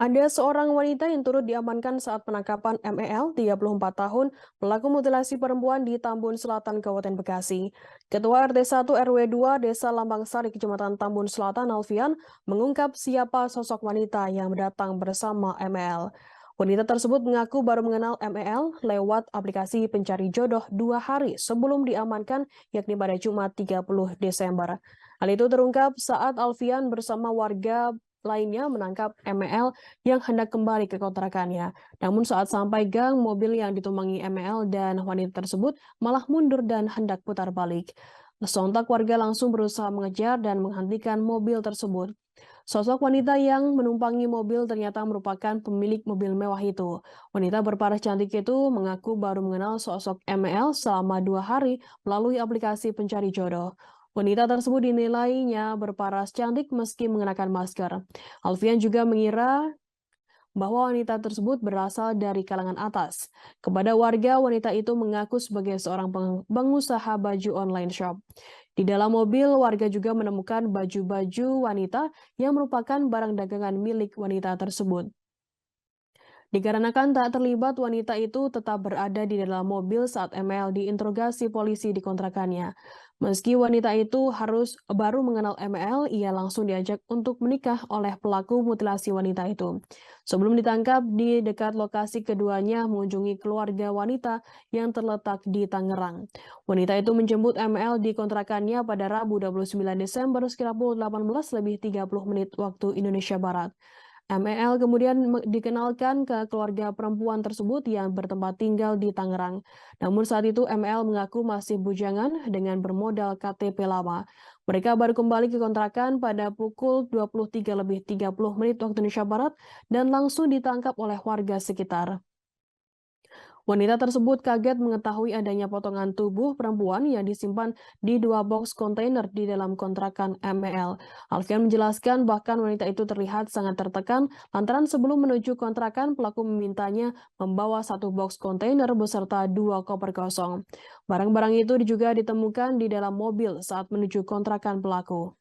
Ada seorang wanita yang turut diamankan saat penangkapan MEL, 34 tahun, pelaku mutilasi perempuan di Tambun Selatan, Kabupaten Bekasi. Ketua RT 1 RW 2 Desa Lambang Sari, Kecamatan Tambun Selatan, Alfian, mengungkap siapa sosok wanita yang datang bersama MEL. Wanita tersebut mengaku baru mengenal MEL lewat aplikasi pencari jodoh 2 hari sebelum diamankan, yakni pada Jumat 30 Desember. Hal itu terungkap saat Alfian bersama warga lainnya menangkap MEL yang hendak kembali ke kontrakannya. Namun saat sampai gang, mobil yang ditumpangi MEL dan wanita tersebut malah mundur dan hendak putar balik. Sontak warga langsung berusaha mengejar dan menghentikan mobil tersebut. Sosok wanita yang menumpangi mobil ternyata merupakan pemilik mobil mewah itu. Wanita berparas cantik itu mengaku baru mengenal sosok MEL selama 2 hari melalui aplikasi pencari jodoh. Wanita tersebut dinilainya berparas cantik meski mengenakan masker. Alfian juga mengira bahwa wanita tersebut berasal dari kalangan atas. Kepada warga, wanita itu mengaku sebagai seorang pengusaha baju online shop. Di dalam mobil, warga juga menemukan baju-baju wanita yang merupakan barang dagangan milik wanita tersebut. Dikarenakan tak terlibat, wanita itu tetap berada di dalam mobil saat ML diinterogasi polisi di kontrakannya. Meski wanita itu harus baru mengenal ML, ia langsung diajak untuk menikah oleh pelaku mutilasi wanita itu. Sebelum ditangkap, di dekat lokasi keduanya mengunjungi keluarga wanita yang terletak di Tangerang. Wanita itu menjemput ML di kontrakannya pada Rabu 29 Desember sekitar pukul 18:30 waktu Indonesia Barat. MEL kemudian dikenalkan ke keluarga perempuan tersebut yang bertempat tinggal di Tangerang. Namun saat itu MEL mengaku masih bujangan dengan bermodal KTP lama. Mereka baru kembali ke kontrakan pada pukul 23:30 waktu Indonesia Barat dan langsung ditangkap oleh warga sekitar. Wanita tersebut kaget mengetahui adanya potongan tubuh perempuan yang disimpan di 2 box kontainer di dalam kontrakan MEL. Alfian menjelaskan bahkan wanita itu terlihat sangat tertekan lantaran sebelum menuju kontrakan pelaku memintanya membawa 1 box kontainer beserta 2 koper kosong. Barang-barang itu juga ditemukan di dalam mobil saat menuju kontrakan pelaku.